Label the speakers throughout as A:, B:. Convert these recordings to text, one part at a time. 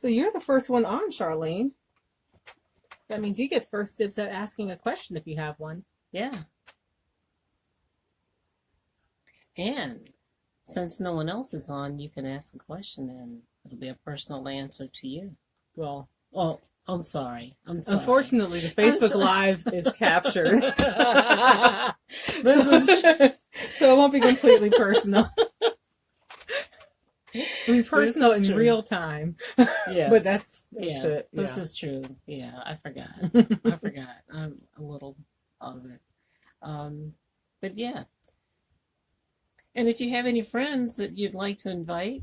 A: So you're the first one on, Charlene. That means you get first dibs at asking a question if you have one.
B: Yeah. And since no one else is on, you can ask a question and it'll be a personal answer to you.
A: Well,
B: Oh, I'm sorry. I'm sorry.
A: unfortunately, the Facebook Live is captured.
B: This is
A: So it won't be completely personal. It'll be personal in
B: true.
A: real time.
B: Yes.
A: But that's
B: yeah.
A: it.
B: This
A: Yeah.
B: is true. Yeah, I forgot. I forgot. I'm a little out of it. But yeah. And if you have any friends that you'd like to invite,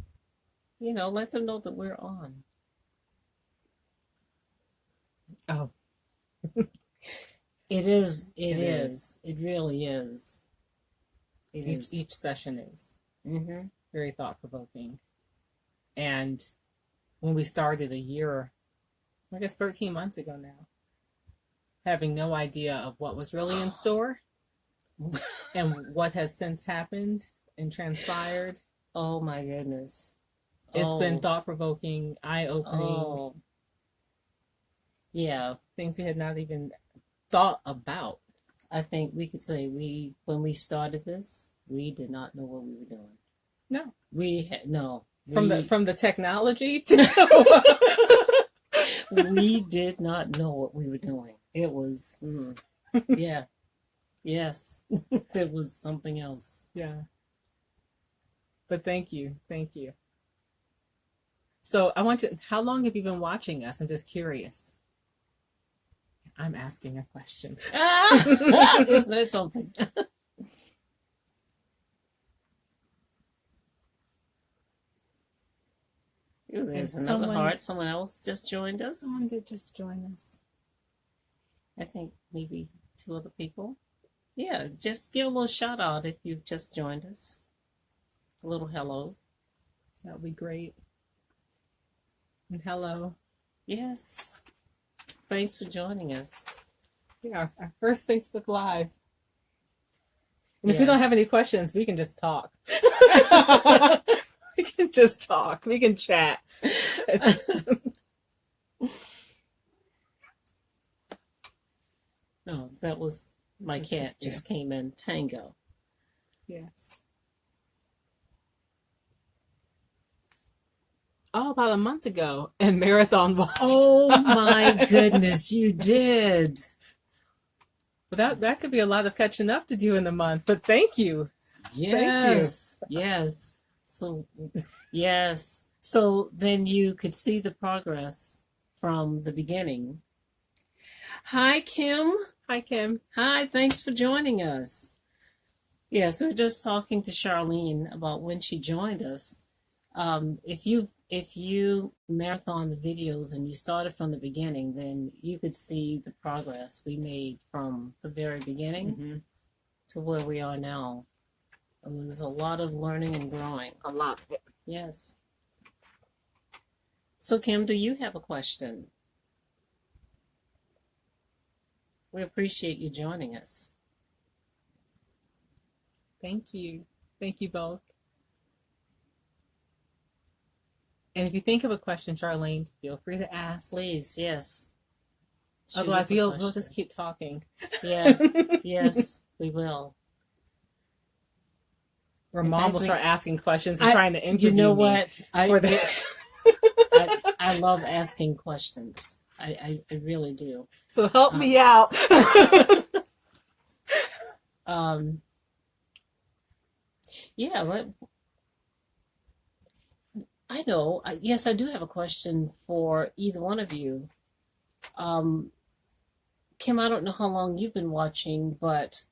B: let them know that we're on.
A: Oh,
B: It is. It
A: It
B: is. It really is. It is.
A: each session is
B: Mm-hmm.
A: very thought provoking. And when we started a year, I guess 13 months ago now, having no idea of what was really in store and what has since happened and transpired,
B: Oh my goodness.
A: it's been
B: Oh.
A: thought provoking, eye opening,
B: Oh. Yeah.
A: things we had not even thought about.
B: I think we could say when we started this, we did not know what we were doing.
A: No.
B: No.
A: From the technology to
B: We did not know what we were doing. It was, yeah, yes, it was something else.
A: yeah. But thank you. So how long have you been watching us? I'm just curious. I'm asking a question.
B: Isn't that something? Ooh, there's another heart. Someone else just joined us.
A: Someone did just join us.
B: I think maybe 2 other people. Yeah, just give a little shout out if you've just joined us. A little hello.
A: That would be great. And hello.
B: Yes. Thanks for joining us.
A: Yeah, our first Facebook Live. And if we don't have any questions, we can just talk. We can just talk. We can chat.
B: No, that was my cat just came in. Tango.
A: Yes. Oh, about a month ago, and Marathon watched.
B: Oh my goodness, you did.
A: But that could be a lot of catching up to do in a month. But thank you.
B: Yes. Yes. So, yes. So then you could see the progress from the beginning. Hi, Kim.
A: Hi, Kim.
B: Hi, thanks for joining us. Yes, we were just talking to Charlene about when she joined us. If you marathon the videos and you started from the beginning, then you could see the progress we made from the very beginning to where we are now. It was a lot of learning and growing.
A: A lot.
B: Yes. So, Kim, do you have a question? We appreciate you joining us.
A: Thank you. Thank you both. And if you think of a question, Charlene, feel free to ask.
B: Please, yes.
A: Otherwise, we'll just keep talking.
B: Yeah, yes, we will.
A: Or Mom will start asking questions and trying to interview
B: me. You know
A: what?
B: For this. I love asking questions. I really do.
A: So help me out.
B: Yeah, I know. Yes, I do have a question for either one of you. Kim, I don't know how long you've been watching, but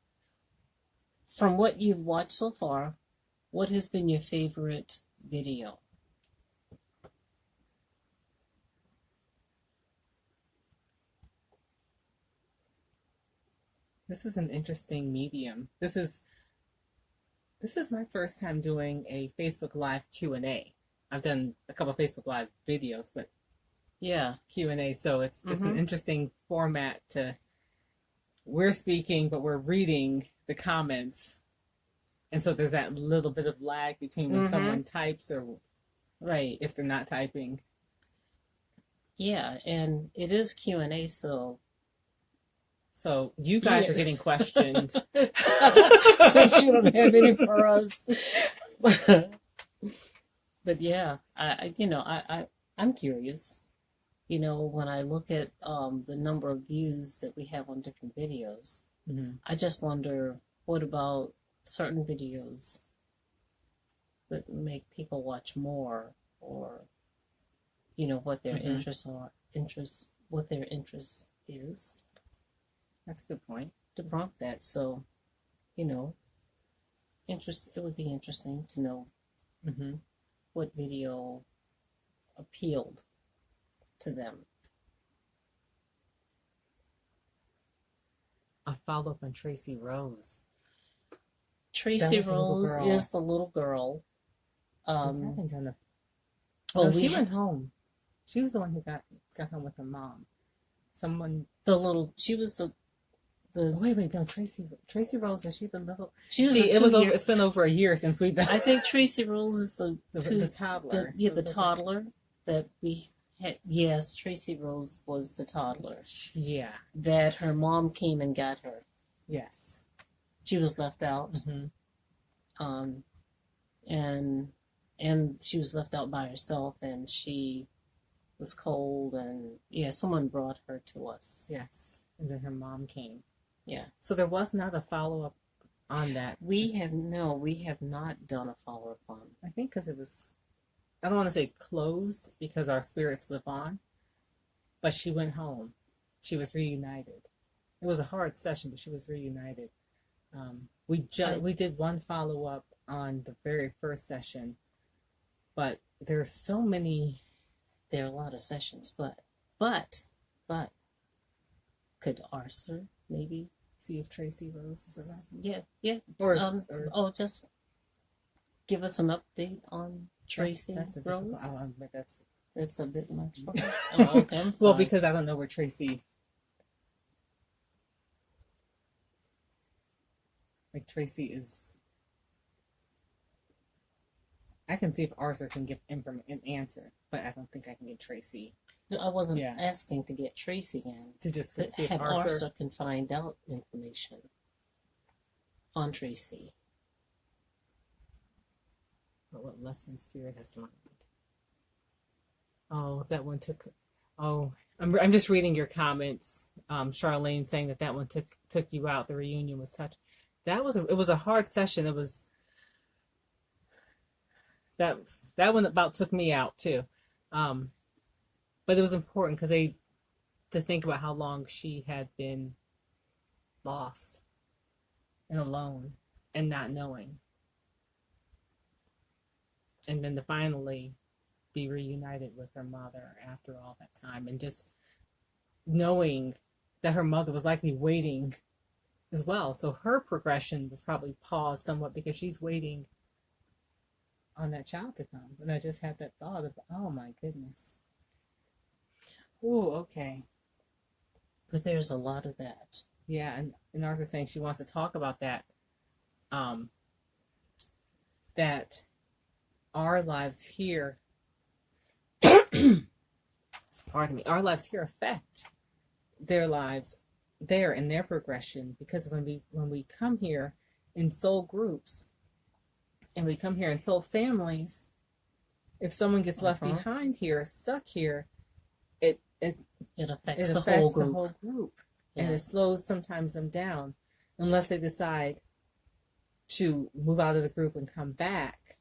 B: from what you've watched so far, what has been your favorite video?
A: This is an interesting medium. This is my first time doing a Facebook Live Q&A. I've done a couple of Facebook Live videos, but
B: yeah,
A: Q&A. So it's an interesting format we're speaking, but we're reading the comments. And so there's that little bit of lag between when someone types or
B: right
A: if they're not typing.
B: Yeah, and it is Q&A, so
A: So you guys
B: yeah.
A: are getting questioned.
B: Since you don't have any for us. But yeah, I'm curious. When I look at the number of views that we have on different videos,
A: Mhm.
B: I just wonder, what about certain videos that make people watch more, or what their
A: Mhm.
B: what their interest is,
A: That's a good point.
B: to prompt that. So, you know, it would be interesting to know
A: Hmm.
B: what video appealed to them.
A: A follow up on Tracy Rose. That
B: Tracy
A: was the little
B: Rose
A: girl.
B: is the little girl.
A: We haven't done a.
B: Oh,
A: No, she went home. She was the one who got home with her mom. Someone.
B: she was the
A: Wait, no, Tracy Rose. Has she been little?
B: she was
A: See,
B: a 2 year.
A: It's been over a year since we've done.
B: I think Tracy Rose is
A: the toddler.
B: the toddler that we had. Yes, Tracy Rose was the toddler
A: Yeah.
B: that her mom came and got her.
A: Yes.
B: She was left out,
A: Hmm.
B: and she was left out by herself, and she was cold, and yeah, someone brought her to us.
A: Yes. And then her mom came.
B: Yeah.
A: So there was not a follow up on that.
B: We have not done a follow up on.
A: I think because it was, I don't want to say closed because our spirits live on, but she went home. She was reunited. It was a hard session, but she was reunited. We did one follow up on the very first session, but there's so many.
B: There are a lot of sessions, but could Arthur maybe
A: See if Tracy Rose is around.
B: yeah
A: Or
B: just give us an update on Tracy
A: that's a
B: Rose.
A: but
B: That's a bit much. Oh, okay. I'm
A: well,
B: sorry.
A: because I don't know where Tracy. Like Tracy is. I can see if Arthur can give an answer, but I don't think I can get Tracy
B: I wasn't asking to get Tracy in.
A: to just
B: To
A: see if
B: have
A: Arthur.
B: Arthur can find out information on Tracy.
A: What lesson Spirit has learned? Oh, that one took. Oh, I'm just reading your comments. Charlene saying that one took you out. The reunion was touched. It was a hard session. It was that one about took me out too. But it was important because to think about how long she had been lost and alone and not knowing, and then to finally be reunited with her mother after all that time, and just knowing that her mother was likely waiting as well. So her progression was probably paused somewhat because she's waiting on that child to come. And I just had that thought of, oh my goodness. Oh, okay.
B: But there's a lot of that.
A: Yeah, and Arthur's saying she wants to talk about that. That our lives here, pardon me, our lives here affect their lives there in their progression, because when we come here in soul groups and we come here in soul families, if someone gets left behind here, stuck here, it
B: affects,
A: the whole group.
B: Yeah.
A: And it slows sometimes them down unless they decide to move out of the group and come back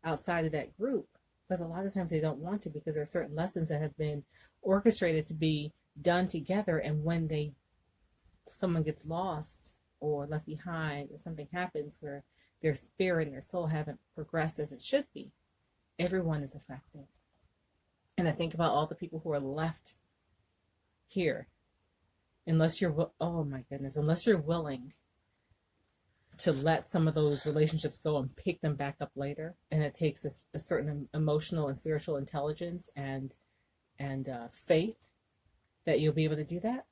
A: outside of that group. But a lot of times they don't want to, because there are certain lessons that have been orchestrated to be done together, and when someone gets lost or left behind, or something happens where their spirit and their soul haven't progressed as it should be, everyone is affected. And I think about all the people who are left here, unless you're willing to let some of those relationships go and pick them back up later, and it takes a certain emotional and spiritual intelligence and faith that you'll be able to do that,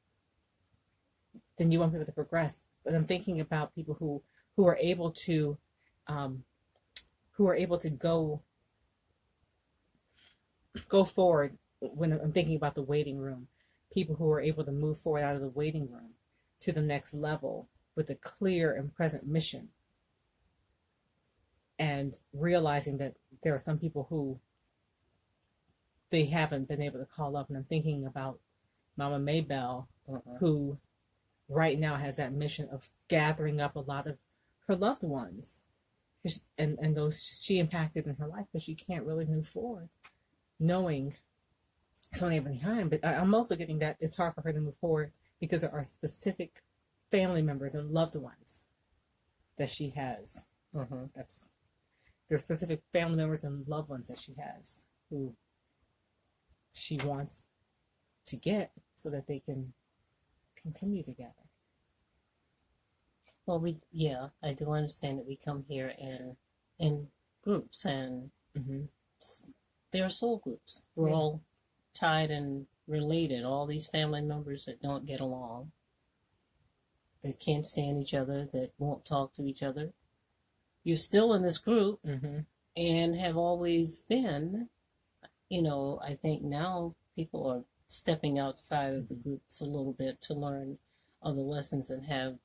A: then you won't be able to progress. But I'm thinking about people who are able to go forward when I'm thinking about the waiting room, people who are able to move forward out of the waiting room to the next level with a clear and present mission, and realizing that there are some people who they haven't been able to call up. And I'm thinking about Mama Maybell, who right now has that mission of gathering up a lot of her loved ones, and those she impacted in her life, because she can't really move forward knowing so many behind. But I'm also getting that it's hard for her to move forward because there are specific family members and loved ones that she has. That's There's specific family members and loved ones that she has who she wants to get so that they can continue together.
B: Well, I do understand that we come here in groups, and there are soul groups. We're all tied and related. All these family members that don't get along, that can't stand each other, that won't talk to each other. You're still in this group and have always been. I think now people are stepping outside of the groups a little bit to learn other lessons and have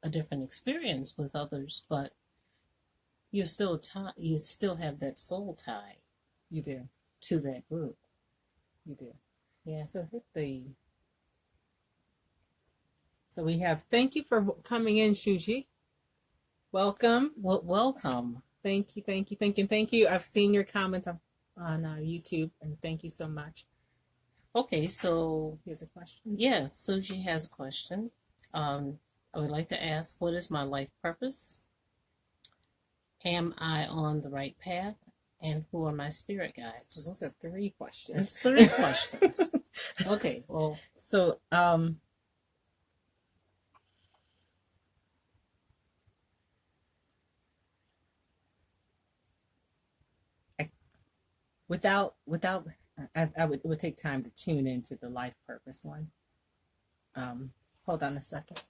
B: a different experience with others, but you still have that soul tie.
A: You do.
B: To that group.
A: You do.
B: Yeah.
A: So we have, thank you for coming in, Shuji. Welcome.
B: Welcome.
A: Thank you. I've seen your comments on YouTube, and thank you so much.
B: Okay, so
A: here's a question.
B: Yeah, Suji has a question. I would like to ask, what is my life purpose? Am I on the right path? And who are my spirit guides?
A: Those are 3 questions.
B: That's 3 questions. Okay, well,
A: so it would take time to tune into the life purpose one. Hold on a second.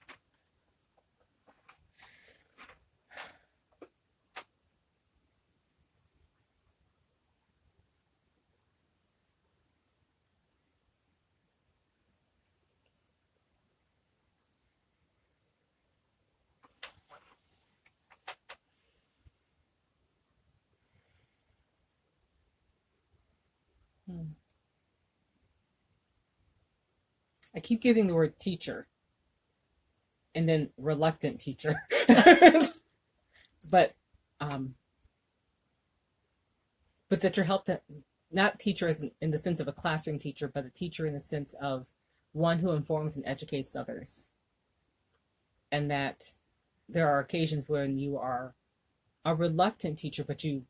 A: I keep getting the word teacher and then reluctant teacher. but that you're helped to, not teacher as in the sense of a classroom teacher, but a teacher in the sense of one who informs and educates others. And that there are occasions when you are a reluctant teacher, but you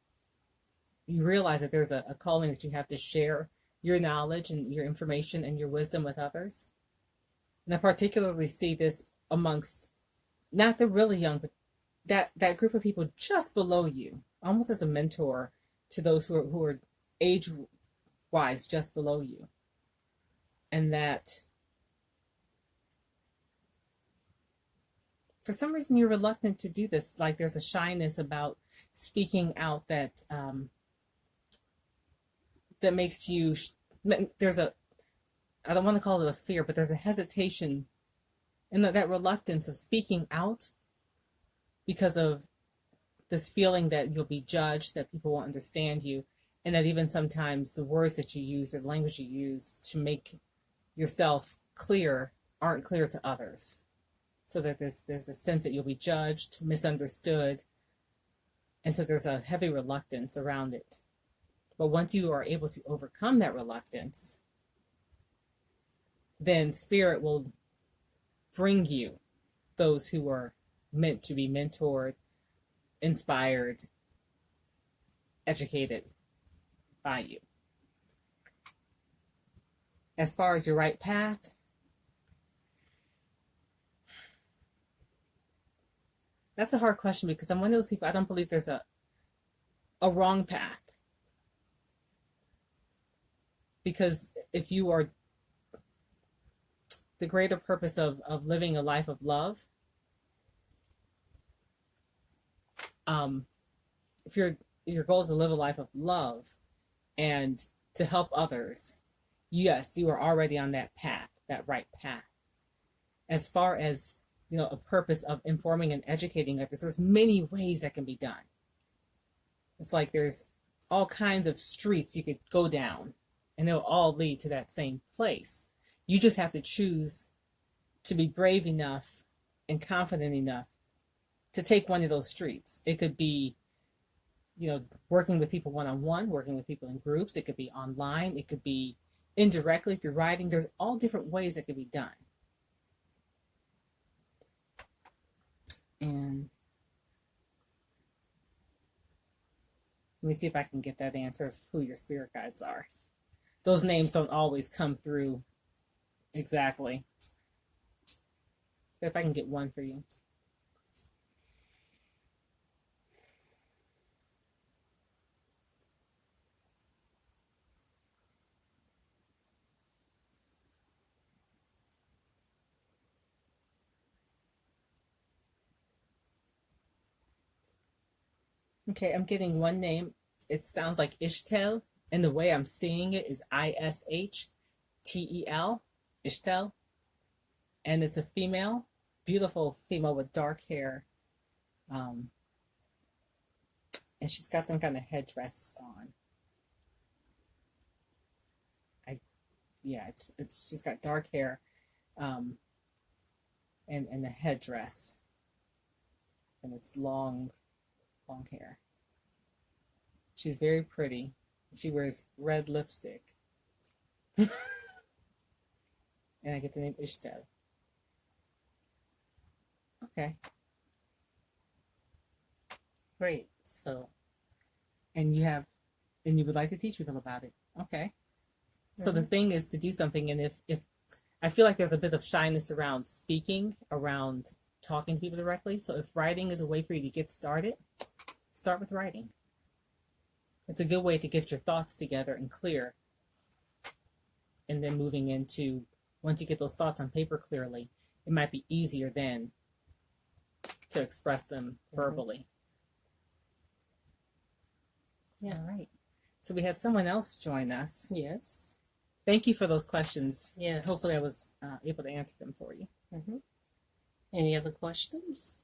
A: realize that there's a calling that you have to share your knowledge and your information and your wisdom with others. And I particularly see this amongst not the really young, but that group of people just below you, almost as a mentor to those who are age-wise just below you. And that for some reason you're reluctant to do this. Like there's a shyness about speaking out that makes you, I don't want to call it a fear, but there's a hesitation and that reluctance of speaking out because of this feeling that you'll be judged, that people won't understand you, and that even sometimes the words that you use or the language you use to make yourself clear aren't clear to others. So that there's a sense that you'll be judged, misunderstood, and so there's a heavy reluctance around it. But once you are able to overcome that reluctance, then Spirit will bring you those who are meant to be mentored, inspired, educated by you. As far as your right path, that's a hard question because I'm one of those people, I don't believe there's a wrong path. Because if you are the greater purpose of living a life of love, if your goal is to live a life of love and to help others yes, you are already on that path, that right path. As far as, a purpose of informing and educating others, there's many ways that can be done. It's like there's all kinds of streets you could go down, and they'll all lead to that same place. You just have to choose to be brave enough and confident enough to take one of those streets. It could be, working with people one-on-one, working with people in groups. It could be online. It could be indirectly through writing. There's all different ways that could be done. And let me see if I can get that answer of who your spirit guides are. Those names don't always come through exactly. But if I can get one for you. Okay, I'm getting one name. It sounds like Ishtel, and the way I'm seeing it is Ishtel, Ishtel, and it's a female, beautiful female with dark hair, and she's got some kind of headdress on. It's she's got dark hair, and a headdress, and it's long hair. She's very pretty. She wears red lipstick. And I get the name Ishtel. Okay. Great. So, and you would like to teach people about it. Okay. So the thing is to do something, and if I feel like there's a bit of shyness around speaking, around talking to people directly. So if writing is a way for you to get started, start with writing. It's a good way to get your thoughts together and clear. And then moving into, once you get those thoughts on paper clearly, it might be easier then to express them verbally. Yeah, all right. So we had someone else join us.
B: Yes.
A: Thank you for those questions.
B: Yes.
A: Hopefully I was able to answer them for you.
B: Mm-hmm. Any other questions?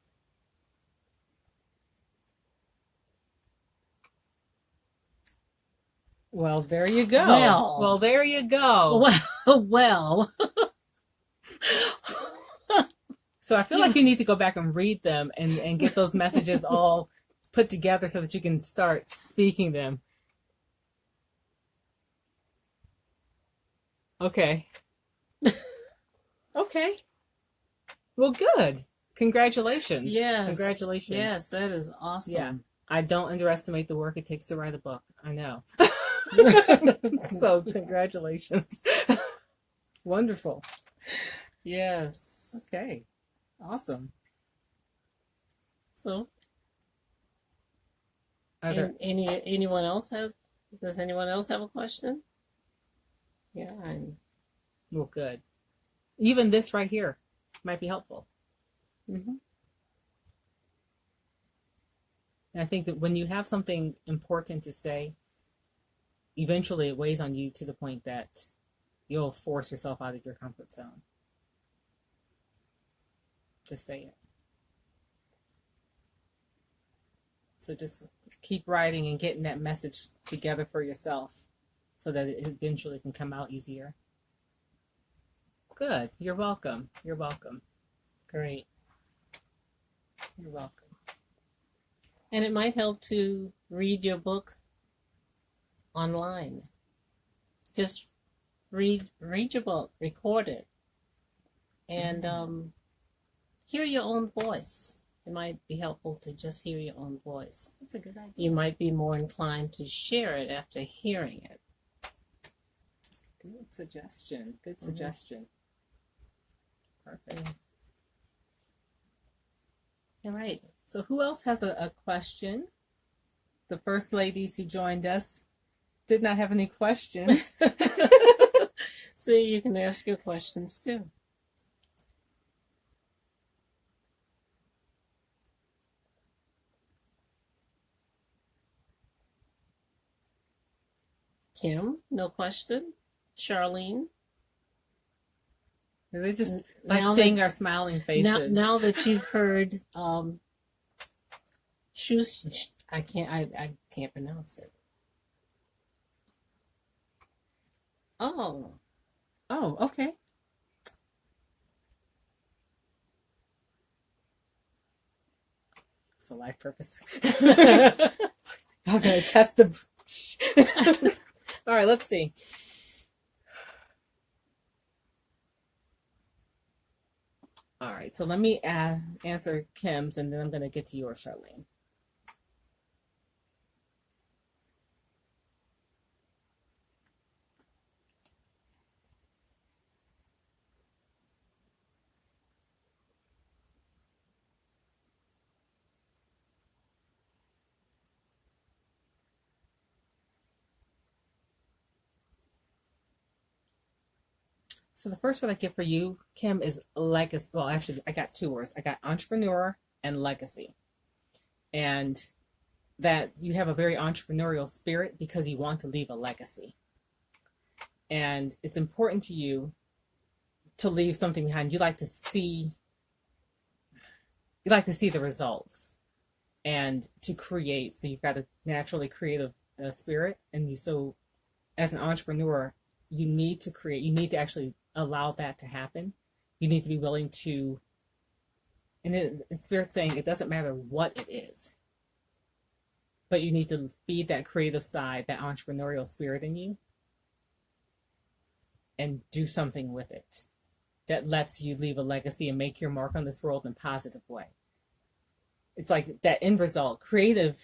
A: Well, there you go.
B: Well,
A: there you go.
B: Well.
A: So I feel like you need to go back and read them and get those messages all put together so that you can start speaking them. Okay. Okay. Well, good. Congratulations.
B: Yes.
A: Congratulations.
B: Yes, that is awesome.
A: Yeah. I don't underestimate the work it takes to write a book. I know. So, congratulations. Wonderful.
B: Yes.
A: Okay. Awesome.
B: So,
A: anyone
B: else have? Does anyone else have a question? Yeah,
A: well, good. Even this right here might be helpful.
B: Mm-hmm.
A: And I think that when you have something important to say, eventually it weighs on you to the point that you'll force yourself out of your comfort zone to say it. So just keep writing and getting that message together for yourself so that it eventually can come out easier. Good. You're welcome. You're welcome.
B: Great.
A: You're welcome.
B: And it might help to read your book online. Just read your book, record it, and hear your own voice. It might be helpful to just hear your own voice.
A: That's a good idea.
B: You might be more inclined to share it after hearing it.
A: Good suggestion. Good suggestion. Perfect.
B: All right.
A: So who else has a question? The first ladies who joined us did not have any questions.
B: See, you can ask your questions too. Kim, no question? Charlene.
A: They just
B: N-
A: like
B: now
A: seeing
B: that
A: our smiling faces.
B: now that you've heard shoes, I can't pronounce it. Oh,
A: Oh, okay. It's a life purpose. I'm gonna test the. All right, let's see. All right, so let me answer Kim's, and then I'm gonna get to yours, Charlene. So the first word I get for you, Kim, is legacy. Well, actually, I got two words. I got entrepreneur and legacy, and that you have a very entrepreneurial spirit because you want to leave a legacy, and it's important to you to leave something behind. You like to see the results and to create. So you've got a naturally creative spirit, and you so as an entrepreneur, you need to create. You need to actually allow that to happen. You need to be willing to, and it's spirit saying it doesn't matter what it is, but you need to feed that creative side, that entrepreneurial spirit in you, and do something with it that lets you leave a legacy and make your mark on this world in a positive way. It's like that end result, creating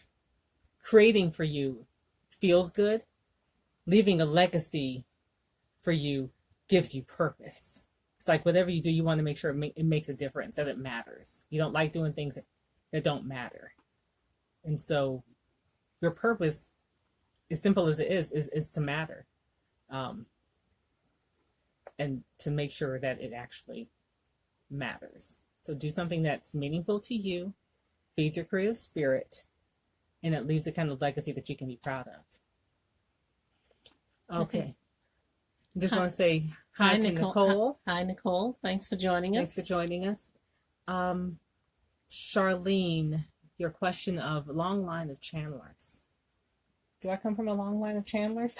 A: for you feels good. Leaving a legacy for you gives you purpose. It's like whatever you do, you want to make sure it makes a difference, that it matters. You don't like doing things that don't matter. And so your purpose, as simple as it is to matter. And to make sure that it actually matters. So do something that's meaningful to you, feeds your creative spirit, and it leaves a kind of legacy that you can be proud of. Okay. I just want to say hi to Nicole.
B: Hi, Nicole. Thanks for joining us.
A: Thanks for joining us. Charlene, your question of long line of channelers. Do I come from a long line of channelers?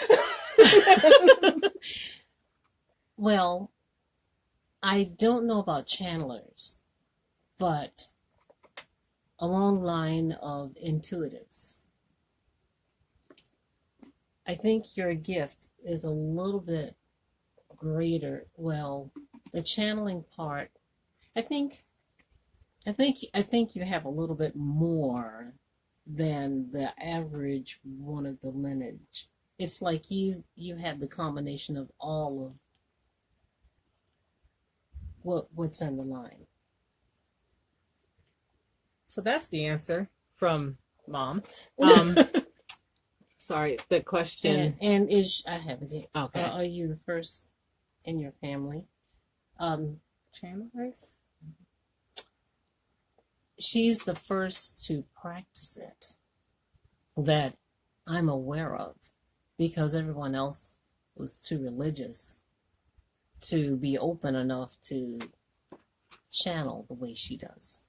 B: Well, I don't know about channelers, but a long line of intuitives. I think your gift is a little bit greater. Well, the channeling part, I think you have a little bit more than the average one of the lineage. It's like you have the combination of all of what's in the line.
A: So that's the answer from Mom. Sorry, the question.
B: And is I have it.
A: Okay.
B: Are you the first in your family?
A: Channelers?
B: She's the first to practice it that I'm aware of, because everyone else was too religious to be open enough to channel the way she does.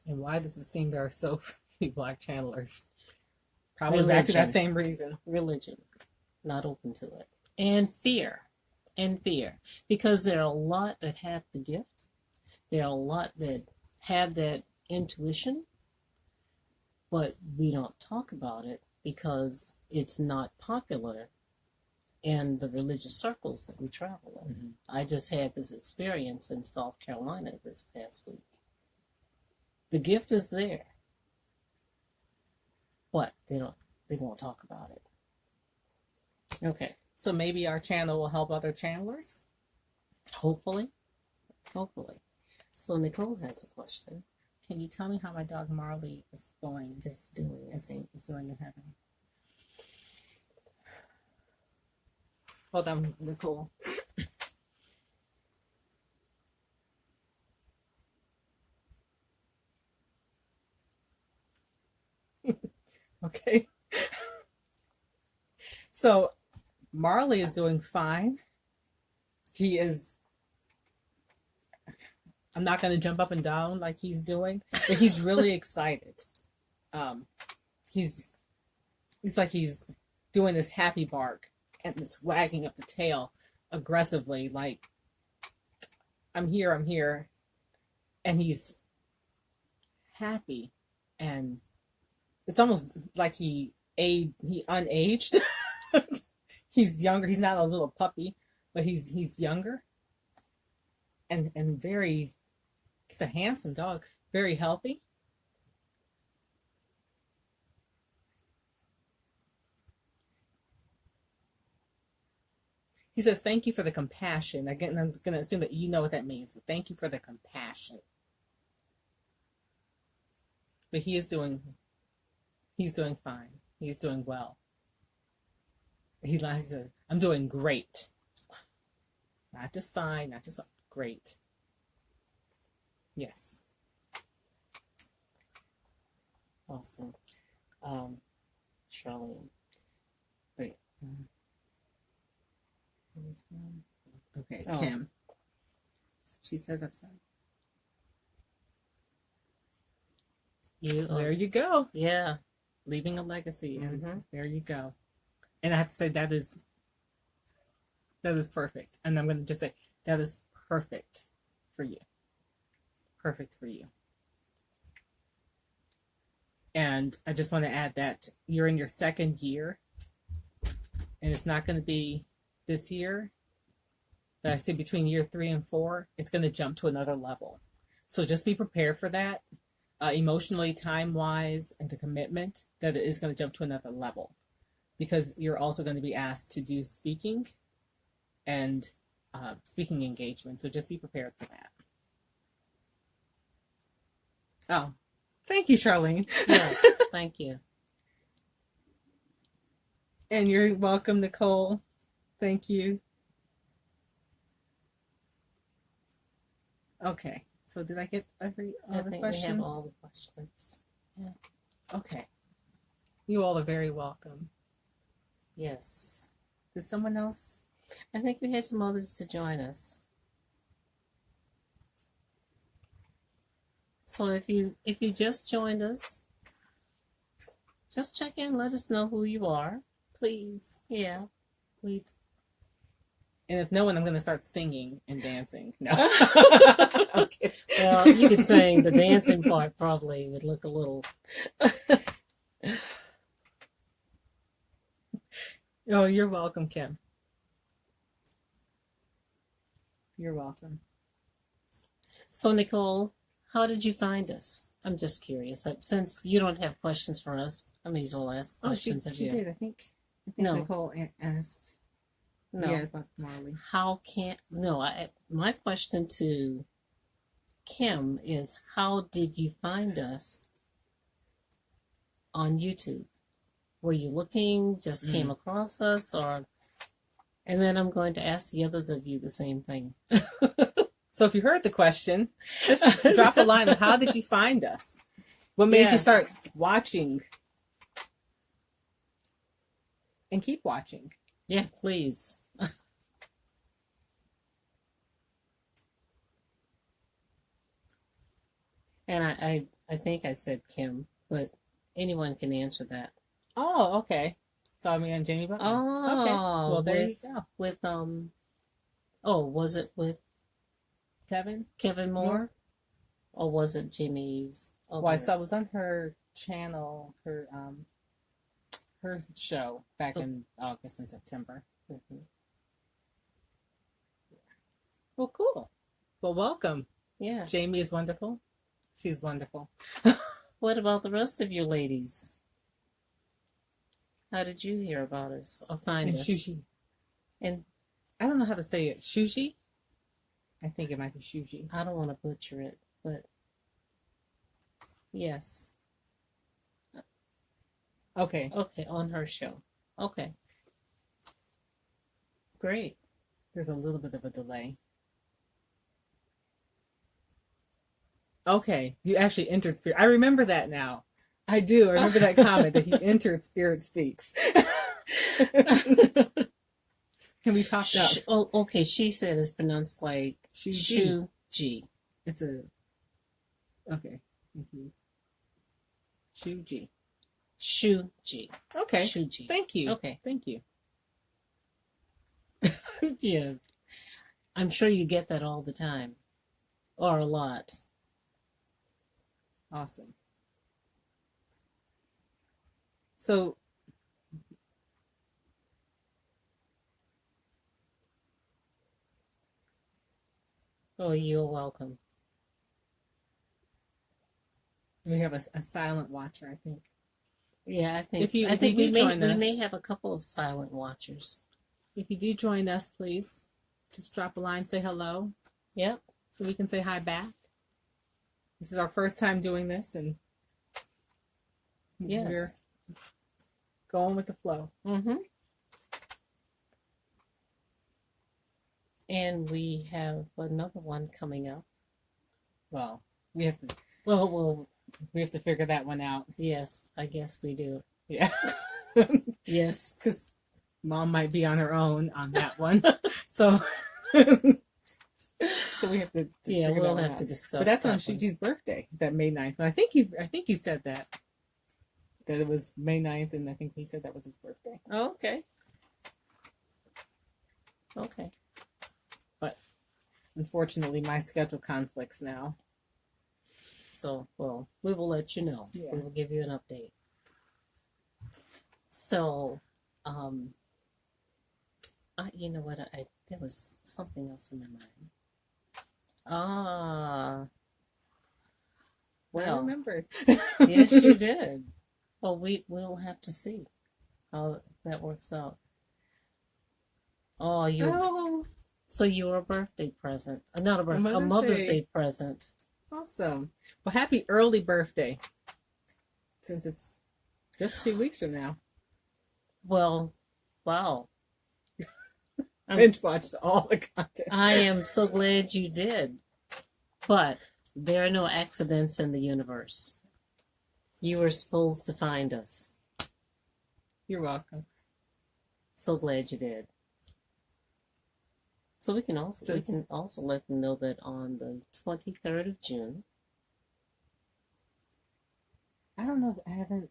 A: And why does it seem there are so few Black channelers? Probably back to that same reason.
B: Religion, not open to it. And fear. Because there are a lot that have the gift. There are a lot that have that intuition, but we don't talk about it because it's not popular in the religious circles that we travel in. Mm-hmm. I just had this experience in South Carolina this past week. The gift is there, but they won't talk about it. Okay.
A: So maybe our channel will help other channelers?
B: Hopefully. So Nicole has a question.
A: Can you tell me how my dog Marley is doing in heaven? Hold on, Nicole. Okay. So Marley is doing fine. He is. I'm not going to jump up and down like he's doing, but he's really excited. Um, he's like he's doing this happy bark and this wagging of the tail aggressively, like I'm here, and he's happy, and it's almost like he unaged. He's younger. He's not a little puppy, but he's younger, and very. He's a handsome dog, very healthy. He says, "Thank you for the compassion." Again, I'm going to assume that you know what that means, but thank you for the compassion. But he's doing fine. He's doing well. He likes to, I'm doing great. Not just fine, not just great. Yes.
B: Awesome. Charlene.
A: Wait. Okay,
B: Oh.
A: Kim. She says upside. There you go.
B: Yeah.
A: Leaving a legacy, and
B: Mhm.
A: there you go. And I have to say that is perfect. And I'm going to just say that is perfect for you. Perfect for you. And I just want to add that you're in your second year, and it's not going to be this year, but I say between year 3 and 4, it's going to jump to another level. So just be prepared for that, emotionally, time-wise, and the commitment that it is going to jump to another level, because you're also going to be asked to do speaking and speaking engagement. So just be prepared for that. Oh, thank you, Charlene.
B: Yes. Thank you.
A: And you're welcome, Nicole. Thank you. Okay. So did I get all
B: I
A: the
B: think
A: questions?
B: we have all the questions.
A: Okay. You all are very welcome.
B: Yes.
A: Did someone else?
B: I think we had some others to join us. So if you just joined us, just check in, let us know who you are.
A: Please.
B: Yeah. We
A: And if no one, I'm going to start singing and dancing. No. Okay.
B: well, you could sing. The dancing part probably would look a little
A: Oh, you're welcome, Kim. You're welcome.
B: So Nicole, how did you find us? I'm just curious. Since you don't have questions for us, I may as well ask questions of
A: she
B: you.
A: did. I think
B: No.
A: Nicole asked.
B: No.
A: Yeah, about Marley.
B: My question to Kim is, how did you find us on YouTube? Were you looking, just came across us, or? And then I'm going to ask the others of you the same thing.
A: So if you heard the question, just drop a line of how did you find us? What made you start watching? And keep watching.
B: Yeah, please. And I think I said Kim, but anyone can answer that.
A: Oh, okay. So I mean, Jamie Butler.
B: Oh,
A: Okay. Well, there you go.
B: With was it with Kevin Moore? Or was it Jimmy's?
A: Well, I saw it was on her channel, her show back in August and September.
B: Mm-hmm.
A: Well, cool. Well, welcome.
B: Yeah.
A: Jamie is wonderful. She's wonderful.
B: What about the rest of you ladies? How did you hear about us or find
A: And
B: us?
A: Shuji.
B: And
A: I don't know how to say it. Shuji? I think it might be Shuji.
B: I don't want to butcher it, but yes.
A: Okay.
B: Okay, on her show. Okay. Great.
A: There's a little bit of a delay. Okay. You actually entered Spirit. I remember that now. I do. I remember that comment that he entered Spirit Speaks. Can we pop up?
B: Oh, okay. She said it's pronounced like
A: Shuji.
B: Shuji.
A: It's a okay. Thank you. Shuji.
B: Shuji.
A: Okay.
B: Shuji.
A: Thank you.
B: Okay.
A: Thank you.
B: Yeah. I'm sure you get that all the time. Or a lot.
A: Awesome. So
B: Oh, you're welcome.
A: we have a silent watcher, I think.
B: Yeah, I think
A: If you
B: we
A: do join
B: we
A: us,
B: may have a couple of silent watchers.
A: if you do join us, please just drop a line, say hello,
B: Yep.
A: so we can say hi back. This is our first time doing this, and we're
B: Yes.
A: going with the flow.
B: Mm-hmm. And we have another one coming up.
A: Well, we have to
B: Well,
A: figure that one out.
B: yes, I guess we do.
A: Yeah.
B: Yes.
A: Because Mom might be on her own on that one. So so we have to
B: Yeah,
A: figure
B: we'll
A: that one
B: have
A: out.
B: to discuss
A: But that's
B: that
A: on
B: one.
A: Shuji's birthday, that May 9th. And I think you said that it was May 9th, and I think he said that was his birthday.
B: Oh, okay. Okay.
A: But unfortunately, my schedule conflicts now.
B: So, well, we will let you know.
A: Yeah.
B: We will give you an update. So, you know what? There was something else in my mind. Ah,
A: I
B: well,
A: remember.
B: yes, you did. Well, we'll have to see how that works out. Oh, so you were a birthday present, not a birthday, a Mother's Day present.
A: Awesome. Well, happy early birthday, since it's just 2 weeks from now.
B: Well, wow.
A: Binge watched all the content.
B: I am so glad you did. But there are no accidents in the universe. You were supposed to find us.
A: You're welcome.
B: So glad you did. So we can also let them know that on the 23rd of June.
A: I don't know. I haven't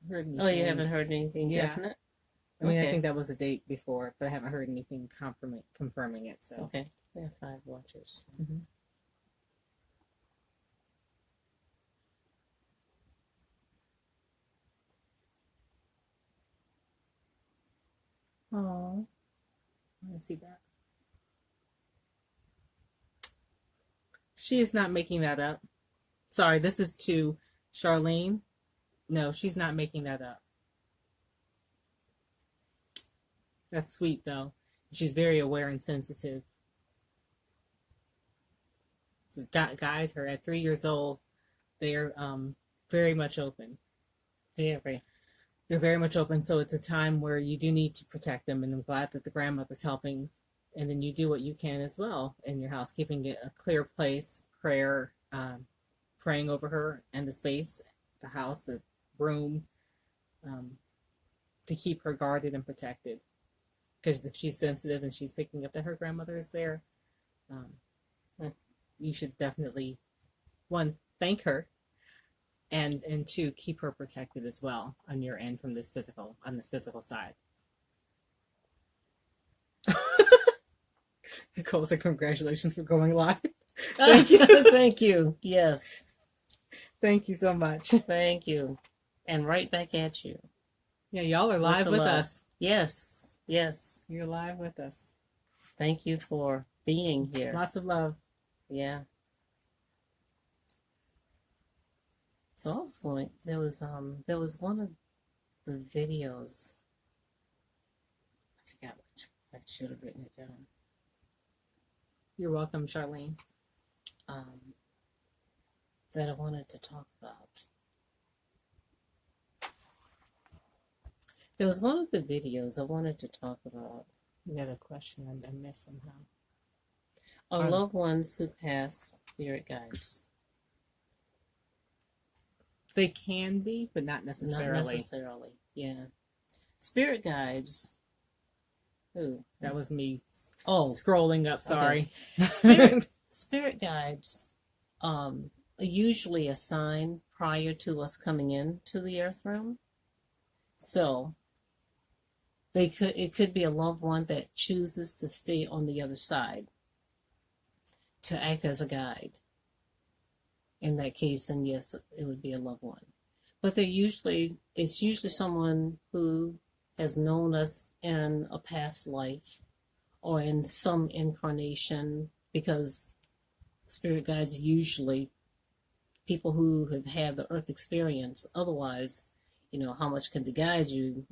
A: heard anything.
B: Oh, you haven't heard anything definite?
A: I mean, I
B: Okay.
A: think that was a date before, but I haven't heard anything confirming it. So
B: Okay. We have 5 watchers.
A: Mhm. Oh, I want to see that. She is not making that up. Sorry, this is to Charlene. No, she's not making that up. That's sweet, though. She's very aware and sensitive. To guide her at 3 years old. They're very much open.
B: Very.
A: They're very much open. So it's a time where you do need to protect them, and I'm glad that the grandmother's helping. And then you do what you can as well in your house, keeping it a clear place, praying over her and the space, the house, the room, to keep her guarded and protected. Because if she's sensitive and she's picking up that her grandmother is there, you should definitely, one, thank her, and two, keep her protected as well on your end from this physical side. Nicole said, "Congratulations for going live."
B: Thank you. Thank you. Yes.
A: Thank you so much.
B: Thank you. And right back at you.
A: Yeah, y'all are live with
B: love.
A: us.
B: Yes. Yes.
A: You're live with us.
B: Thank you for being here.
A: Lots of love.
B: Yeah. So I was going. There was one of the videos. I forgot which. I should have written it down.
A: You're welcome, Charlene.
B: That I wanted to talk about. There was one of the videos I wanted to talk about.
A: You got a question I missed somehow.
B: Our loved ones who pass spirit guides.
A: They can be, but not necessarily.
B: Not necessarily, yeah. Spirit guides Who?
A: That was me
B: Oh,
A: scrolling up. Sorry.
B: spirit guides are usually assigned prior to us coming into the earth realm. So it could be a loved one that chooses to stay on the other side to act as a guide. In that case, and yes, it would be a loved one. But it's usually someone who has known us in a past life or in some incarnation, because spirit guides are usually people who have had the earth experience. Otherwise, how much can they guide you?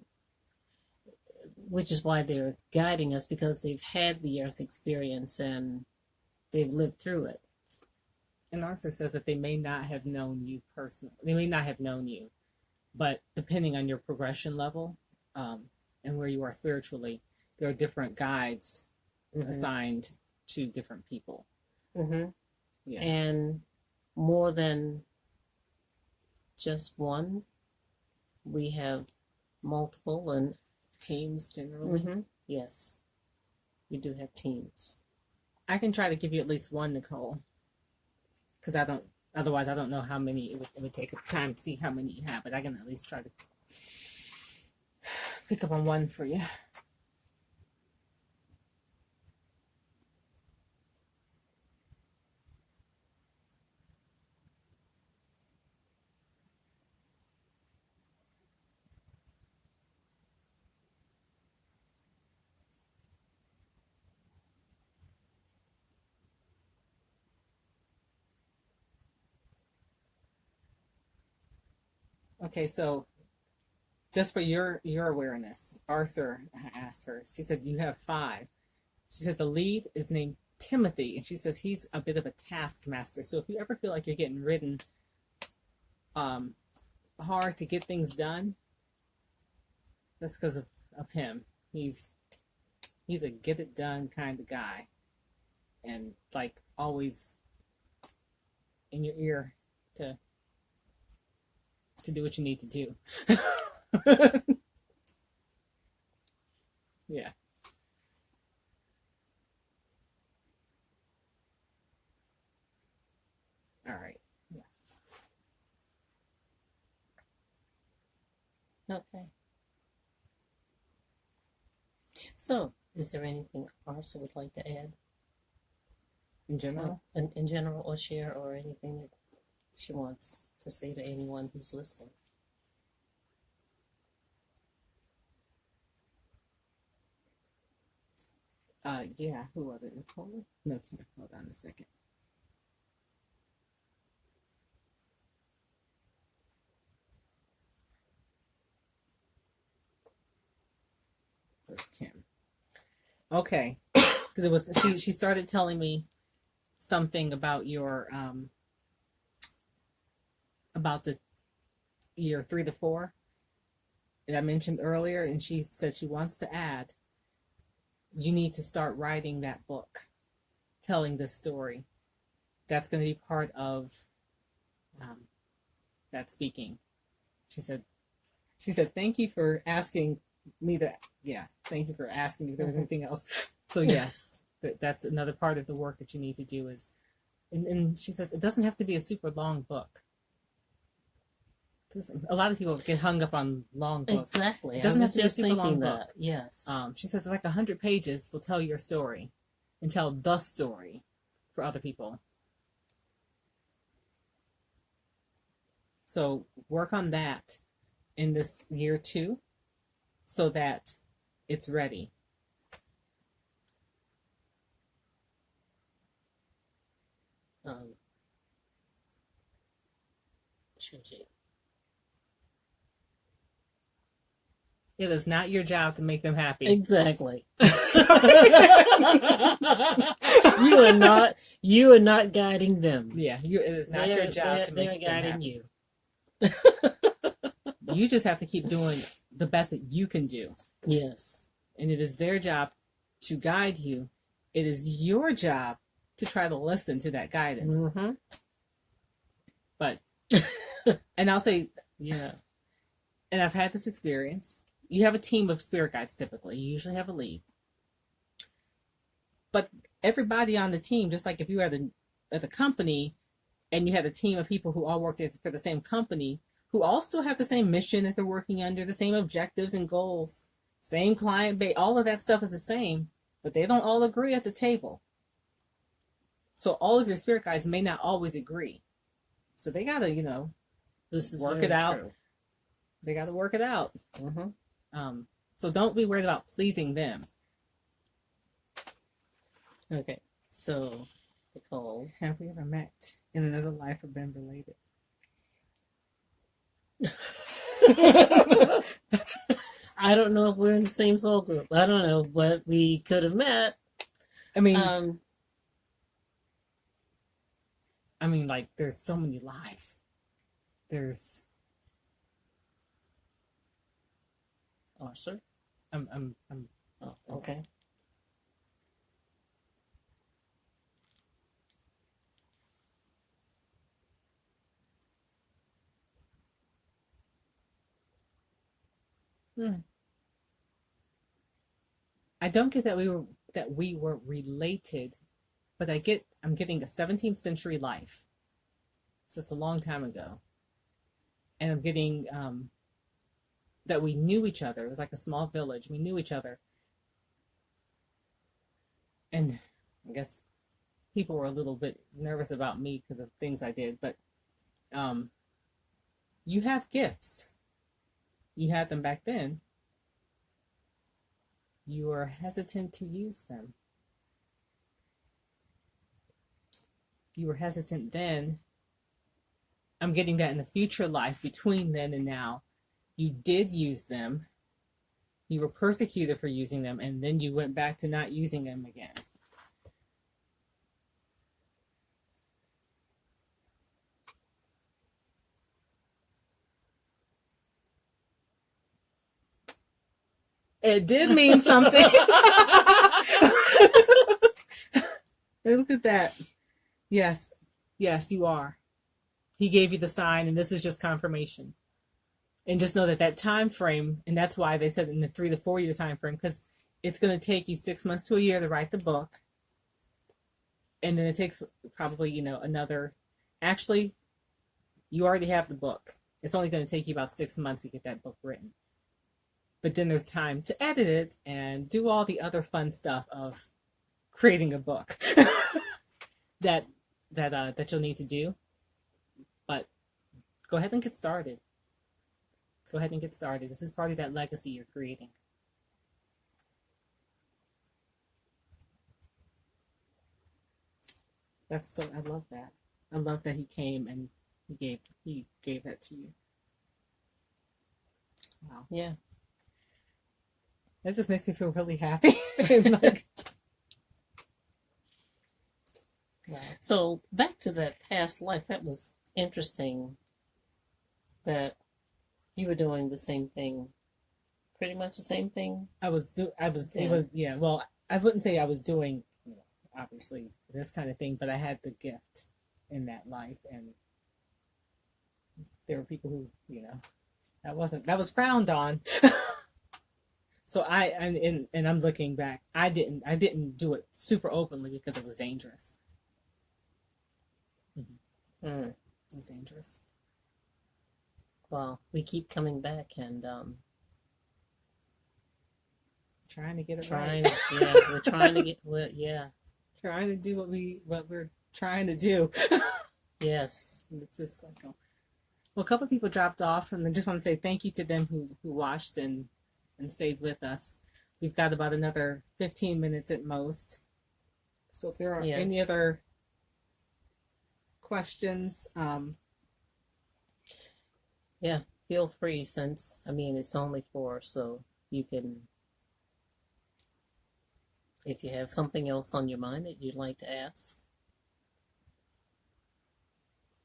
B: Which is why they're guiding us, because they've had the earth experience and they've lived through it.
A: And also says that they may not have known you personally. They may not have known you, but depending on your progression level and where you are spiritually, there are different guides assigned to different people.
B: Mm-hmm.
A: Yeah.
B: And more than just one, we have multiple and
A: teams generally.
B: Yes, we do have teams.
A: I can try to give you at least one, Nicole, because otherwise I don't know how many it would take time to see how many you have, but I can at least try to pick up on one for you. Okay, so just for your awareness, Arthur asked her, she said, you have 5. She said the lead is named Timothy, and she says he's a bit of a taskmaster. So if you ever feel like you're getting ridden hard to get things done, that's because of him. He's a get it done kind of guy, and like always in your ear to do what you need to do. Yeah. All right. Yeah.
B: Okay. So, is there anything Arsa would like to add?
A: In general?
B: In general, or share, or anything that she wants to say to anyone who's listening?
A: Yeah, who was it? Nicole? No, hold on a second. It was Kim. Okay. Because it was she started telling me something about your about the year 3 to 4 that I mentioned earlier, and she said she wants to add, you need to start writing that book, telling this story. That's going to be part of that speaking. She said, thank you for asking me that. Yeah, thank you for asking me if there was anything else. So yes, that's another part of the work that you need to do is, and she says it doesn't have to be a super long book. Because a lot of people get hung up on long books.
B: Exactly.
A: It doesn't have to be a
B: just
A: super long
B: thinking
A: book.
B: that. Yes.
A: She says it's like 100 pages will tell your story and tell the story for other people. So work on that in this year 2 so that it's ready. It is not your job to make them happy.
B: Exactly. You are not guiding them.
A: Yeah, it is not your job to make them
B: guiding
A: happy.
B: you.
A: You just have to keep doing the best that you can do.
B: Yes. And
A: it is their job to guide you. It is your job to try to listen to that guidance.
B: Mm-hmm.
A: But, and I'll say,
B: yeah.
A: And I've had this experience. You have a team of spirit guides typically. You usually have a lead. but everybody on the team, just like if you were at a company and you had a team of people who all worked for the same company, who all still have the same mission that they're working under, the same objectives and goals, same client base, all of that stuff is the same, but they don't all agree at the table. So all of your spirit guides may not always agree. So they gotta,
B: This is
A: work
B: very
A: it out.
B: true.
A: They gotta work it out.
B: Mm-hmm.
A: So don't be worried about pleasing them.
B: Okay, so Nicole.
A: Have we ever met in another life or been related?
B: I don't know if we're in the same soul group. I don't know, but we could have met.
A: I mean, like, there's so many lives. There's
B: Arthur.
A: I'm
B: Oh, okay.
A: I don't get that we were related, but I'm getting a 17th century life. So it's a long time ago. And I'm getting that we knew each other. It was like a small village. We knew each other. And I guess people were a little bit nervous about me because of things I did, but you have gifts. You had them back then. You were hesitant to use them. You were hesitant then. I'm getting that in the future life between then and now. You did use them. You were persecuted for using them, and then you went back to not using them again. It did mean something. Look at that. Yes, you are. He gave you the sign, and this is just confirmation. And just know that time frame, and that's why they said in the 3 to 4 year time frame, because it's going to take you 6 months to a year to write the book, and then it takes probably another. Actually, you already have the book. It's only going to take you about 6 months to get that book written. But then there's time to edit it and do all the other fun stuff of creating a book that you'll need to do. But go ahead and get started. Go ahead and get started. This is part of that legacy you're creating. I love that. I love that he came and he gave that to you. Wow.
B: Yeah.
A: That just makes me feel really happy. Like, wow.
B: So back to that past life, that was interesting that you were doing the same thing, pretty much the same thing.
A: Yeah. Well, I wouldn't say I was doing, obviously this kind of thing, but I had the gift in that life, and there were people who, that was frowned on. So I'm looking back. I didn't do it super openly because it was dangerous.
B: Mm.
A: It was dangerous.
B: Well, we keep coming back and
A: trying to get it
B: right.
A: Yeah,
B: we're trying to get.
A: Trying to do what we're trying to do.
B: Yes.
A: It's this cycle. Well, a couple of people dropped off, and I just want to say thank you to them who watched and stayed with us. We've got about another 15 minutes at most. So if there are any other questions,
B: yeah, feel free, since it's only 4, so you can, if you have something else on your mind that you'd like to ask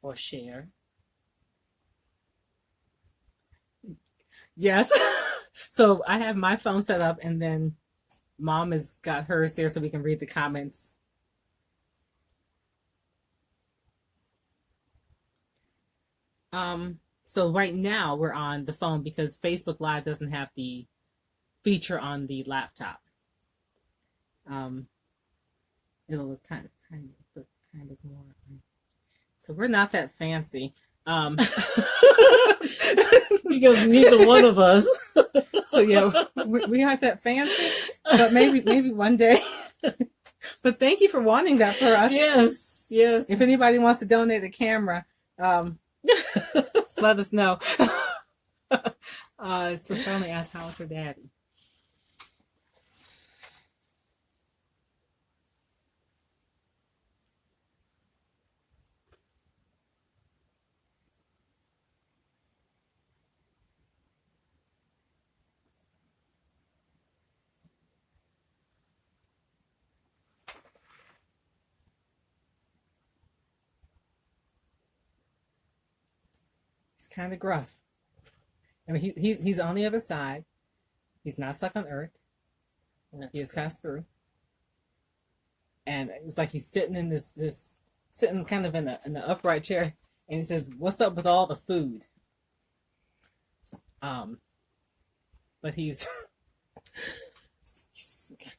B: or share.
A: Yes. So I have my phone set up, and then Mom has got hers there so we can read the comments. So right now we're on the phone because Facebook Live doesn't have the feature on the laptop. it'll look kind of more. So we're not that fancy.
B: Because neither one of us.
A: So yeah, we aren't that fancy, but maybe one day. But thank you for wanting that for us.
B: Yes, yes.
A: If anybody wants to donate a camera, just let us know. So Charlie asked, "How's her daddy?" He's kind of gruff. I mean, he's on the other side. He's not stuck on Earth. He has passed through, and it's like he's sitting in this sitting kind of in the upright chair, and he says, "What's up with all the food?" But he's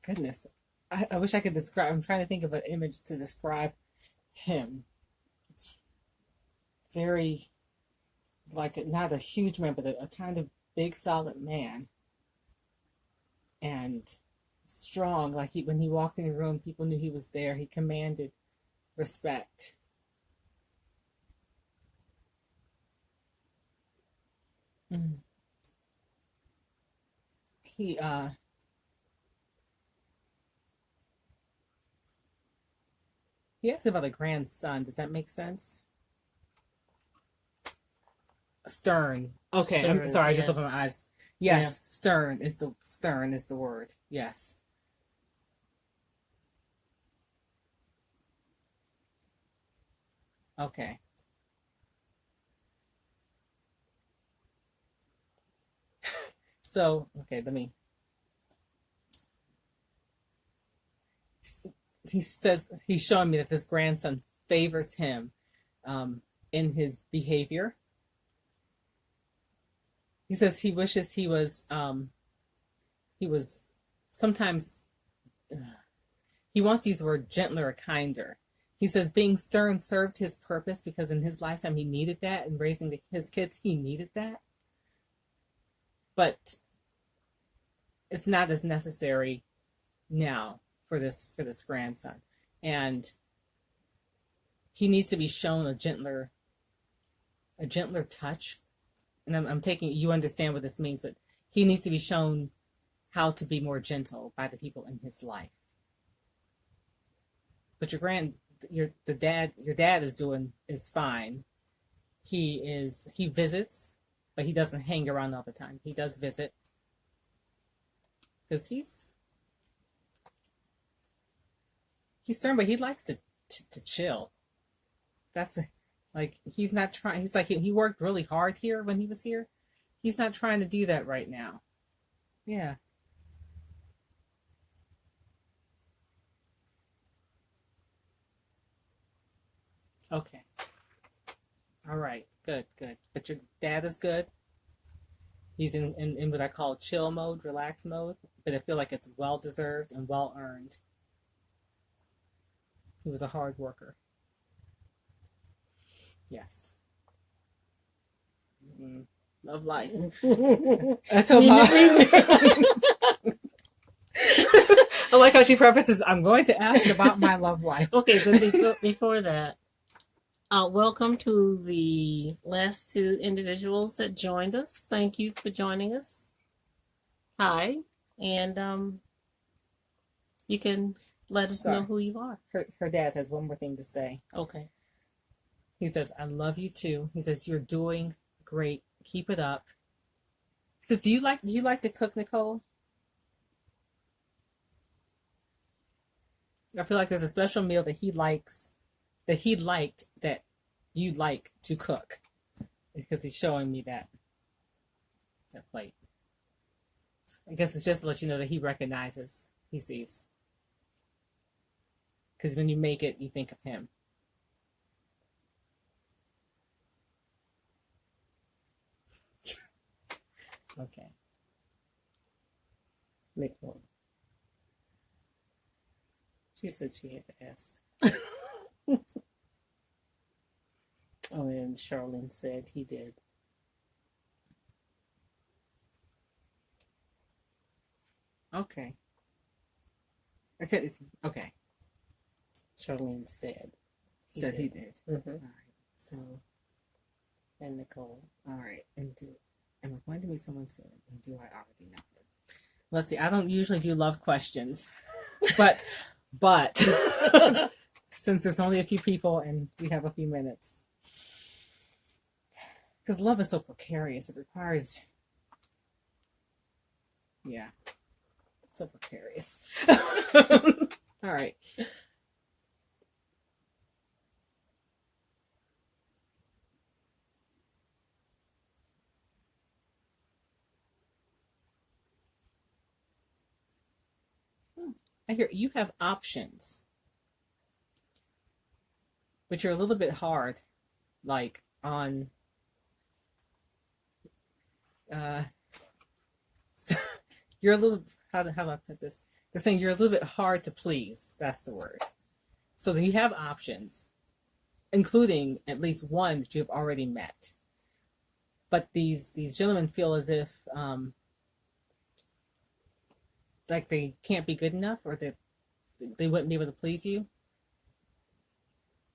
A: goodness. I wish I could describe. I'm trying to think of an image to describe him. It's very like not a huge man, but a kind of big, solid man, and strong. Like when he walked in the room, people knew he was there. He commanded respect. Mm. He asked about a grandson. Does that make sense? Stern. Okay,
B: Stern,
A: I'm sorry. I just
B: yeah.
A: opened my eyes. Yes, stern is the word. Yes. Okay. So okay, let me. He says he's showing me that this grandson favors him in his behavior. He says he wishes he was sometimes he wants to use the word gentler or kinder. He says being stern served his purpose because in his lifetime he needed that, and raising his kids he needed that. But it's not as necessary now for this grandson, and he needs to be shown a gentler touch. And I'm taking, you understand what this means, but he needs to be shown how to be more gentle by the people in his life. But your dad is fine. He visits, but he doesn't hang around all the time. He does visit because he's stern, but he likes to chill. That's like he's not trying. He's like he worked really hard here when he was here. He's not trying to do that right now. Yeah. Okay. All right. Good. Good. But your dad is good. He's in what I call chill mode, relax mode. But I feel like it's well deserved and well earned. He was a hard worker. Yes. Love life. I told Mom. I like how she prefaces, I'm going to ask about my love life.
B: Okay, but before that, welcome to the last two individuals that joined us. Thank you for joining us. Hi, and you can let us know who you are.
A: Her dad has one more thing to say.
B: Okay.
A: He says, I love you too. He says, you're doing great. Keep it up. So do you like to cook, Nicole? I feel like there's a special meal that he likes, that he liked, that you like to cook. Because he's showing me that plate. I guess it's just to let you know that he recognizes, he sees. Because when you make it, you think of him. Okay. Nicole.
B: She said she had to ask. Oh, and Charlene said he did.
A: Okay. Okay.
B: Charlene's dad.
A: Said he did.
B: Mm-hmm.
A: All right. So,
B: And Nicole.
A: all right. Am I going to meet someone soon? And do I already know them? Let's see. I don't usually do love questions, but since there's only a few people and we have a few minutes, because love is so precarious, it requires, yeah, it's so precarious. All right. I hear you have options, but you're a little bit hard, like on. So you're a little. How do I put this? They're saying you're a little bit hard to please. That's the word. So then you have options, including at least one that you have already met. But these gentlemen feel as if like they can't be good enough, or that they wouldn't be able to please you,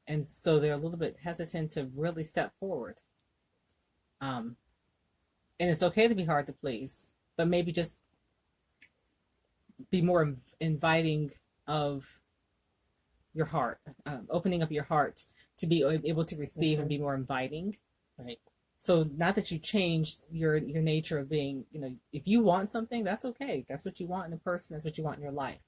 A: and so they're a little bit hesitant to really step forward. And it's okay to be hard to please, but maybe just be more inviting of your heart, opening up your heart to be able to receive and be more inviting.
B: Right.
A: So not that you changed your nature of being, if you want something, that's okay. That's what you want in a person. That's what you want in your life.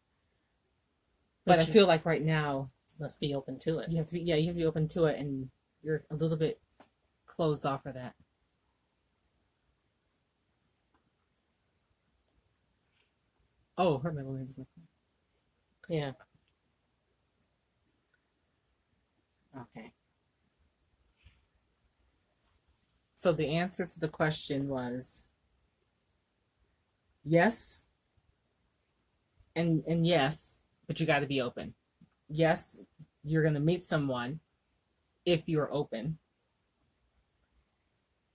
A: But I feel like right now
B: must be open to it.
A: you have to be open to it, and you're a little bit closed off for that. Oh, her middle name is Nicole.
B: Yeah.
A: Okay. So the answer to the question was yes, and yes, but you got to be open. Yes, you're going to meet someone if you're open.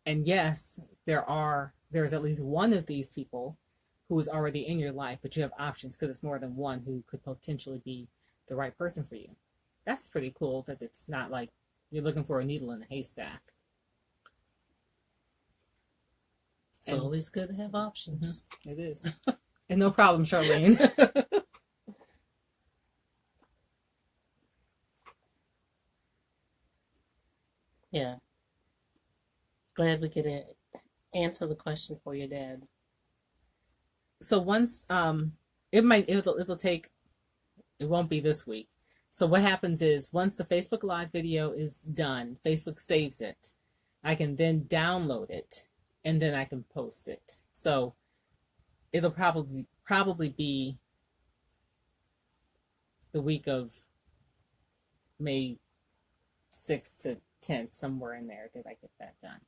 A: And yes, there's at least one of these people who is already in your life, but you have options because it's more than one who could potentially be the right person for you. That's pretty cool that it's not like you're looking for a needle in a haystack.
B: It's always good to have options.
A: It is. And no problem, Charlene.
B: Yeah. Glad we could answer the question for your dad.
A: So once it'll take, it won't be this week. So what happens is once the Facebook Live video is done, Facebook saves it. I can then download it and then I can post it. So it'll probably be the week of May 6th to 10th, somewhere in there, that I get that done.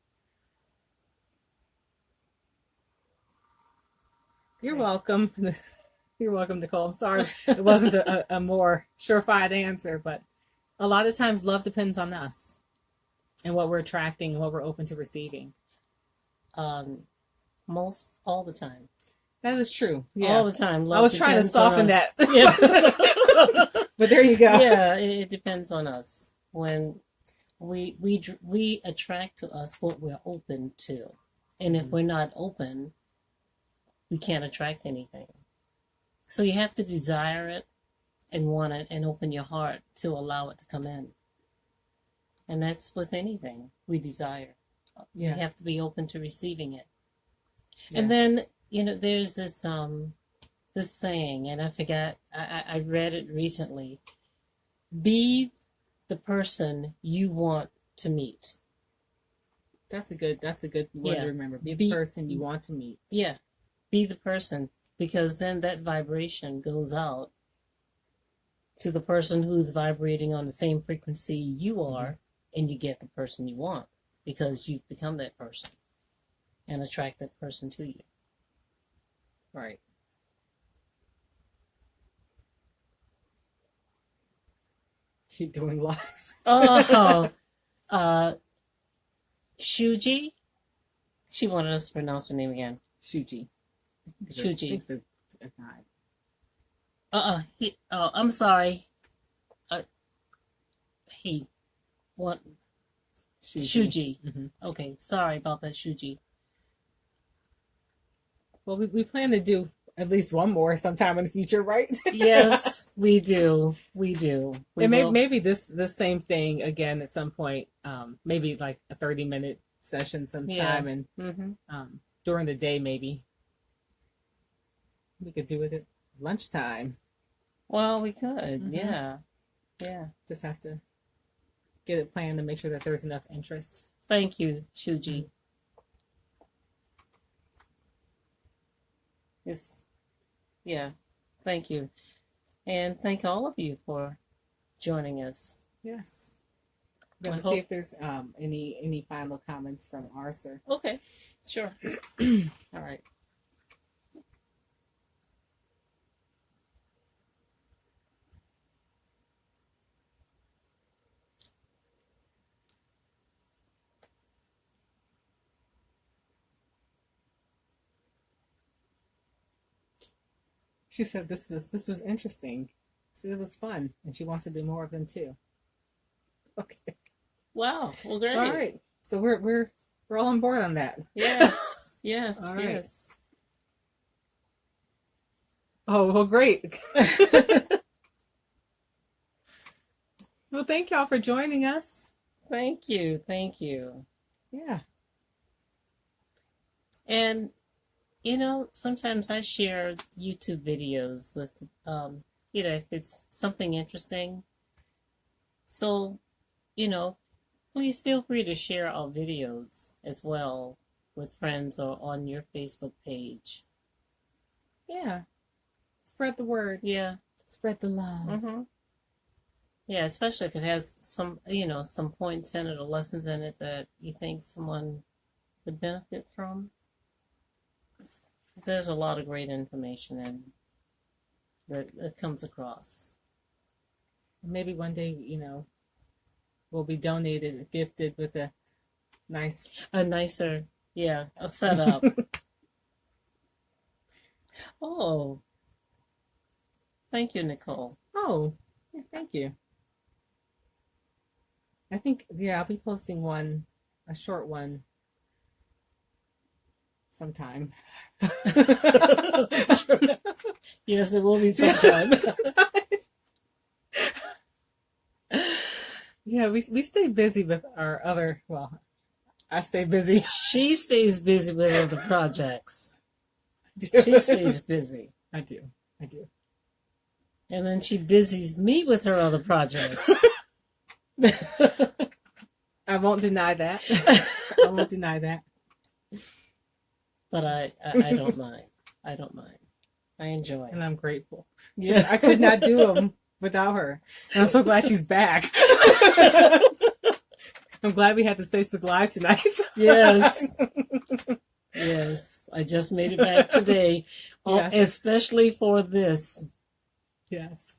A: You're welcome. You're welcome, Nicole. I'm sorry it wasn't a more surefire answer, but a lot of times love depends on us and what we're attracting and what we're open to receiving.
B: Most all the time.
A: That is true. Yeah.
B: All the time. Love
A: I was trying to soften that.
B: Yeah.
A: But there you go.
B: Yeah, it depends on us. When we attract to us what we're open to. And if we're not open, we can't attract anything. So you have to desire it and want it and open your heart to allow it to come in. And that's with anything we desire.
A: Yeah.
B: You have to be open to receiving it.
A: Yeah.
B: And then, there's this saying, and I forgot, I read it recently. Be the person you want to meet.
A: That's a good word to remember. Be the person you want to meet.
B: Yeah. Be the person, because then that vibration goes out to the person who's vibrating on the same frequency you are, and you get the person you want because you've become that person and attract that person to you.
A: Right. keep doing lives.
B: Oh, Shuji. She wanted us to pronounce her name again.
A: Shuji.
B: Shuji.
A: It's a guy.
B: I'm sorry. He. What? Shuji.
A: Hmm.
B: Okay, sorry about that, Shuji.
A: Well, we plan to do at least one more sometime in the future, right?
B: Yes, we do. We do. We
A: And
B: will.
A: maybe this same thing again at some point. Maybe like a 30-minute session sometime, and
B: Mm-hmm.
A: during the day maybe we could do it at lunchtime.
B: Well, we could.
A: Mhm.
B: Yeah. Yeah.
A: Just have to get it planned to make sure that there's enough interest.
B: Thank you, Shuji. It's, yeah. Thank you. And thank all of you for joining us.
A: Yes.
B: I
A: Let's
B: hope-
A: see if there's any final comments from Arthur.
B: Okay. Sure.
A: All right. She said this was interesting. She said it was fun, and she wants to do more of them too. Okay.
B: Wow. Well, great.
A: All right. So we're all on board on that.
B: Yes. Yes.
A: All right.
B: Yes.
A: Oh, well, great. Well, thank y'all for joining us.
B: Thank you. Thank you.
A: Yeah.
B: And sometimes I share YouTube videos with if it's something interesting. So, please feel free to share our videos as well with friends or on your Facebook page.
A: Yeah. Spread the word.
B: Yeah.
A: Spread the love.
B: Mm-hmm. Yeah, especially if it has some points in it or lessons in it that you think someone would benefit from. 'Cause there's a lot of great information in that comes across.
A: Maybe one day, we'll be donated, gifted with a nice.
B: A nicer, a setup. Oh, thank you, Nicole.
A: Oh, yeah, thank you. I think, I'll be posting a short one sometime.
B: Yes, it will be sometimes.
A: Yeah, we stay busy with our other, well, I stay busy.
B: She stays busy with other projects. She stays busy.
A: I do.
B: And then she busies me with her other projects.
A: I won't deny that. I won't deny that.
B: But I don't mind. I don't mind. I enjoy it.
A: And I'm grateful.
B: Yeah.
A: I could not do them without her. And I'm so glad she's back. I'm glad we had this Facebook Live tonight.
B: Yes. Yes. I just made it back today.
A: Yes.
B: Especially for this.
A: Yes.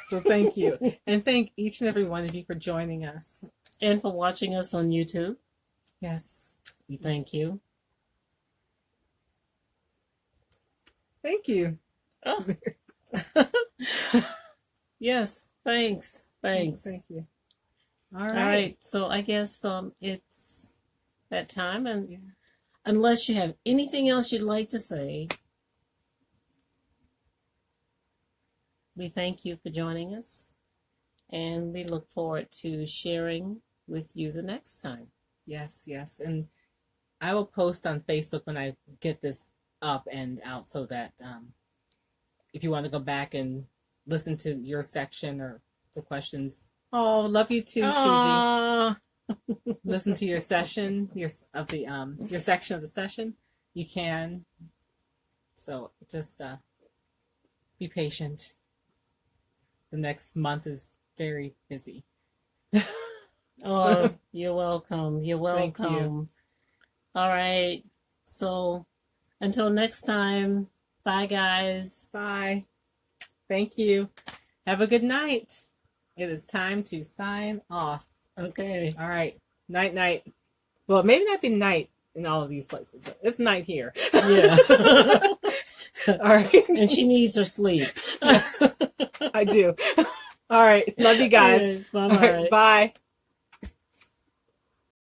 A: So thank you. And thank each and every one of you for joining us.
B: And for watching us on YouTube.
A: Yes.
B: We thank you.
A: Thank you.
B: Oh. Yes. Thanks. Thanks.
A: Thank you. All
B: All
A: right.
B: right. So I guess it's that time. And
A: Yeah.
B: unless you have anything else you'd like to say, we thank you for joining us. And we look forward to sharing with you the next time.
A: Yes, yes. And I will post on Facebook when I get this up and out so that if you want to go back and listen to your section or the questions. Oh, love you too, Shuji.
B: Aw.
A: Listen to your session, your section of the session. You can. So just be patient. The next month is very busy.
B: Oh, you're welcome. You're
A: Thank
B: welcome.
A: you.
B: All right. So until next time, bye guys.
A: Bye. Thank you. Have a good night. it is time to sign off.
B: Okay.
A: All right. Night, night. Well, maybe not be night in all of these places, but it's night here.
B: Yeah.
A: All right.
B: And she needs her sleep.
A: Yes, I do. All right. Love you guys.
B: Bye
A: All right,
B: bye.
A: bye.